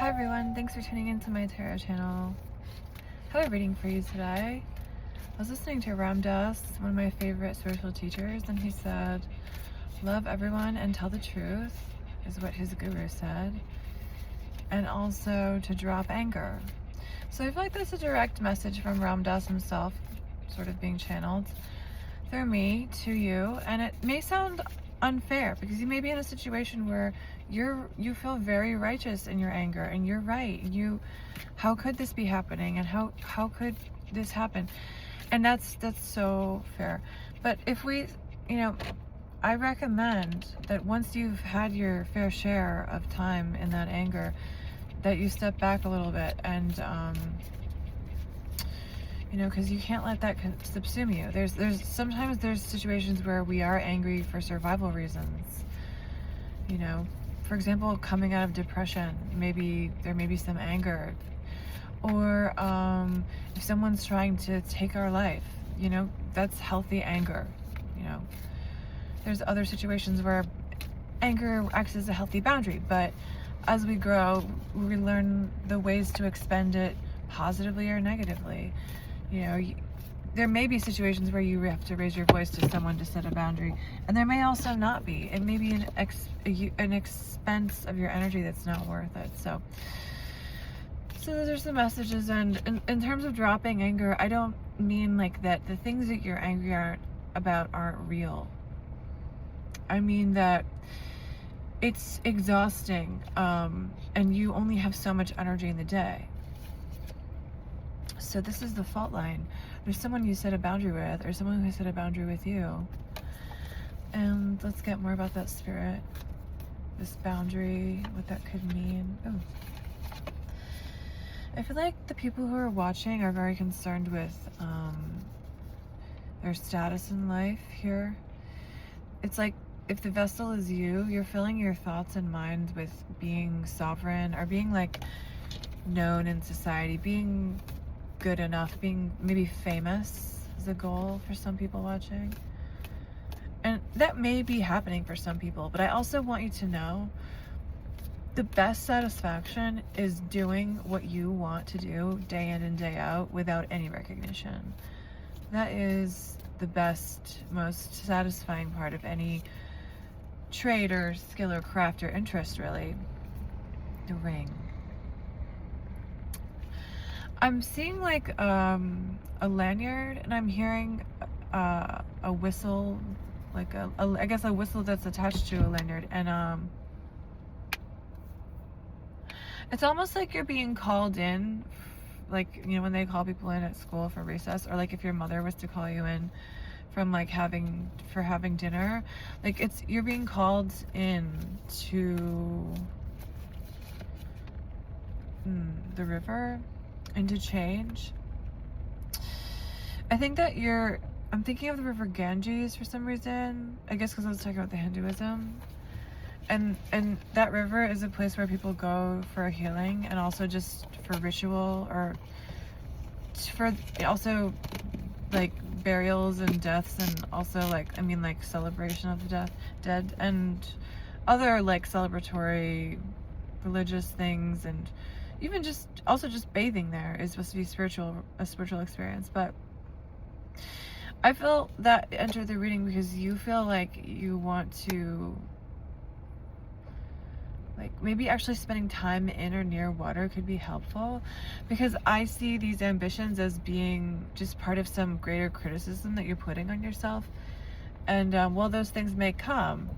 Hi everyone, thanks for tuning into my tarot channel. I have a reading for you today. I was listening to Ram Dass, one of my favorite spiritual teachers, and he said, love everyone and tell the truth, is what his guru said, and also to drop anger. So I feel like that's a direct message from Ram Dass himself, sort of being channeled through me to you, and it may sound unfair because you may be in a situation where you feel very righteous in your anger and you're right. How could this be happening, and how could this happen? And that's so fair. But if we, I recommend that once you've had your fair share of time in that anger, that you step back a little bit and because you can't let that subsume you. Sometimes there's situations where we are angry for survival reasons. For example, coming out of depression, maybe there may be some anger, or if someone's trying to take our life, that's healthy anger. There's other situations where anger acts as a healthy boundary, but as we grow, we learn the ways to expend it positively or negatively. There may be situations where you have to raise your voice to someone to set a boundary, and there may also not be. It may be an expense of your energy that's not worth it. So those are some messages. And in terms of dropping anger, I don't mean like that the things that you're angry about aren't real. I mean that it's exhausting, and you only have so much energy in the day. So this is the fault line. There's someone you set a boundary with, or someone who set a boundary with you. And let's get more about that spirit, this boundary, what that could mean. Ooh. I feel like the people who are watching are very concerned with their status in life here. It's like if the vessel is you, you're filling your thoughts and mind with being sovereign, or being like known in society, being good enough, being maybe famous is a goal for some people watching. And that may be happening for some people, but I also want you to know the best satisfaction is doing what you want to do day in and day out without any recognition. That is the best, most satisfying part of any trade or skill or craft or interest, really. The ring. I'm seeing like a lanyard, and I'm hearing a whistle, like I guess a whistle that's attached to a lanyard, and it's almost like you're being called in, like when they call people in at school for recess, or like if your mother was to call you in from like having dinner, like you're being called in to the river. And to change. I think that I'm thinking of the river Ganges for some reason. I guess because I was talking about the Hinduism. And that river is a place where people go for healing, and also just for ritual, or for also like burials and deaths, and also like celebration of the dead, and other like celebratory religious things, and even just bathing there is supposed to be a spiritual experience. But I feel that enter the reading because you feel like you want to, like, maybe actually spending time in or near water could be helpful, because I see these ambitions as being just part of some greater criticism that you're putting on yourself. And while those things may come,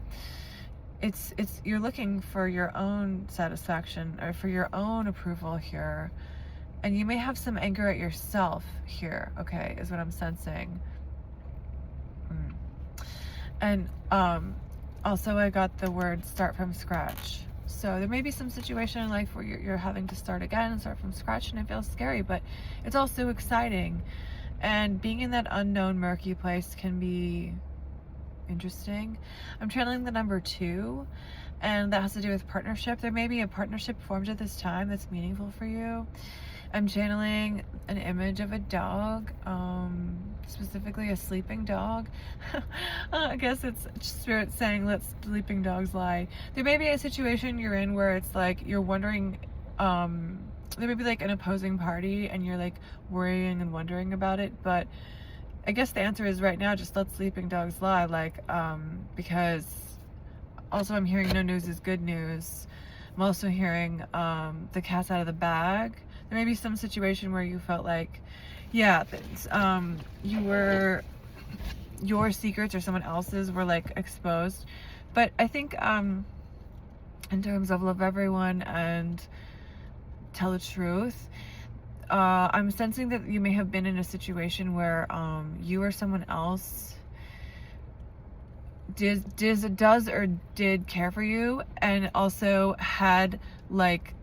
it's you're looking for your own satisfaction or for your own approval here, and you may have some anger at yourself here, okay, is what I'm sensing. And also I got the word start from scratch. So there may be some situation in life where you're having to start again and start from scratch, and it feels scary, but it's also exciting. And being in that unknown murky place can be interesting. I'm channeling the number 2, and that has to do with partnership. There may be a partnership formed at this time that's meaningful for you. I'm channeling an image of a dog, specifically a sleeping dog. I guess it's spirit saying, let sleeping dogs lie. There may be a situation you're in where it's like you're wondering there may be like an opposing party and you're like worrying and wondering about it, but I guess the answer is right now just let sleeping dogs lie, like because also I'm hearing no news is good news. I'm also hearing the cat's out of the bag. There may be some situation where you felt like, yeah, your secrets or someone else's were like exposed. But I think in terms of love everyone and tell the truth, I'm sensing that you may have been in a situation where you or someone else does or did care for you, and also had like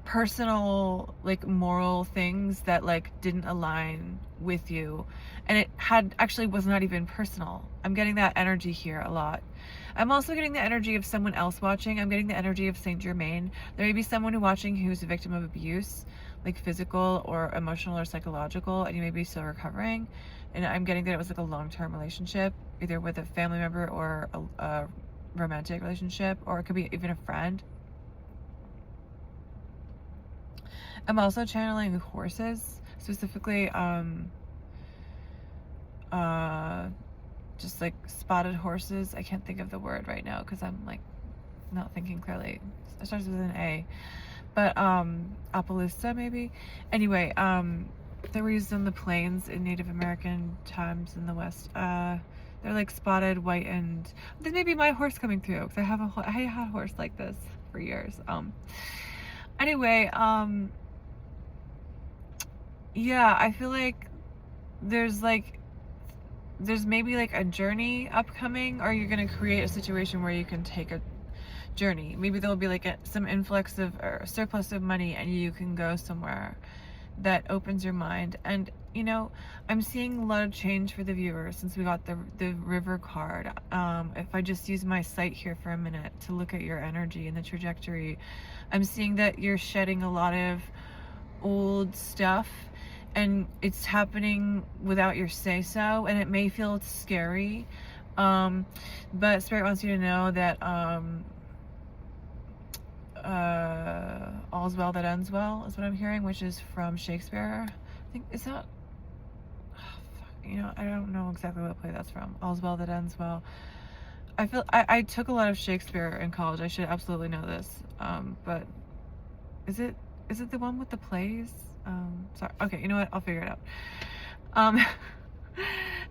personal like moral things that like didn't align with you, and it had actually was not even personal. I'm getting that energy here a lot. I'm also getting the energy of someone else watching. I'm getting the energy of Saint Germain. There may be someone who watching who's a victim of abuse, like physical or emotional or psychological, and you may be still recovering. And I'm getting that it was like a long-term relationship, either with a family member or a romantic relationship, or it could be even a friend. I'm also channeling horses, specifically just like spotted horses. I can't think of the word right now because I'm like not thinking clearly. It starts with an A, but Appaloosa maybe. Anyway, they were used on the plains in Native American times in the West. They're like spotted, white, and this may be my horse coming through because I had a horse like this for years. Anyway, yeah, I feel like there's maybe like a journey upcoming, or you're gonna create a situation where you can take a journey. Maybe there'll be like some influx of or a surplus of money, and you can go somewhere that opens your mind. And you know, I'm seeing a lot of change for the viewers since we got the river card. If I just use my sight here for a minute to look at your energy and the trajectory, I'm seeing that you're shedding a lot of old stuff, and it's happening without your say so, and it may feel scary, but Spirit wants you to know that all's well that ends well is what I'm hearing, which is from Shakespeare. I think, is that, you know, I don't know exactly what play that's from. All's well that ends well. I feel I took a lot of Shakespeare in college. I should absolutely know this, but is it the one with the plays? Sorry. Okay, you know what? I'll figure it out.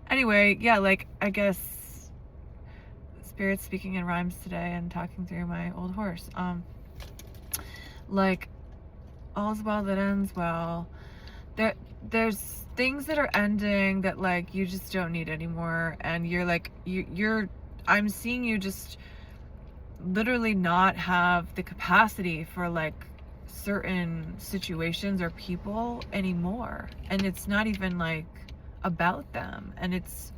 Anyway, yeah, like, I guess Spirit's speaking in rhymes today and talking through my old horse. Like, all's well that ends well. There's things that are ending that, like, you just don't need anymore, and you're like, I'm seeing you just literally not have the capacity for, like, certain situations or people anymore, and it's not even like about them, and it's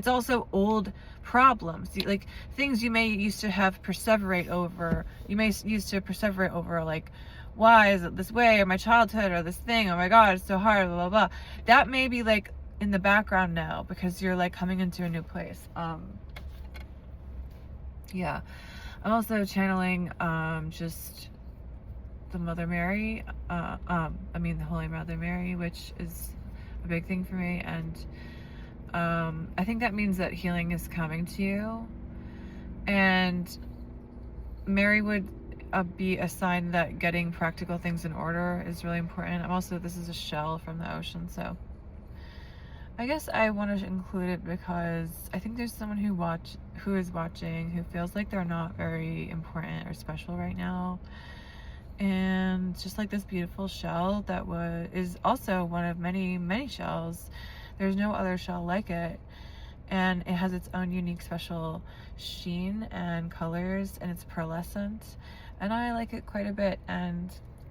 also old problems, like things you may used to have perseverate over. You may used to perseverate over, like, why is it this way, or my childhood, or this thing, oh my god, it's so hard, blah blah blah. That may be like in the background now because you're like coming into a new place. Yeah, I'm also channeling just the Mother Mary, the Holy Mother Mary, which is a big thing for me, and I think that means that healing is coming to you, and Mary would be a sign that getting practical things in order is really important. This is a shell from the ocean, so I guess I want to include it because I think there's someone who is watching who feels like they're not very important or special right now. And just like this beautiful shell that is also one of many, many shells, there's no other shell like it, and it has its own unique special sheen and colors, and it's pearlescent, and I like it quite a bit, and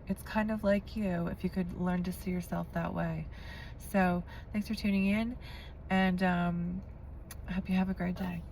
it's kind of like you if you could learn to see yourself that way. So thanks for tuning in, and I hope you have a great day.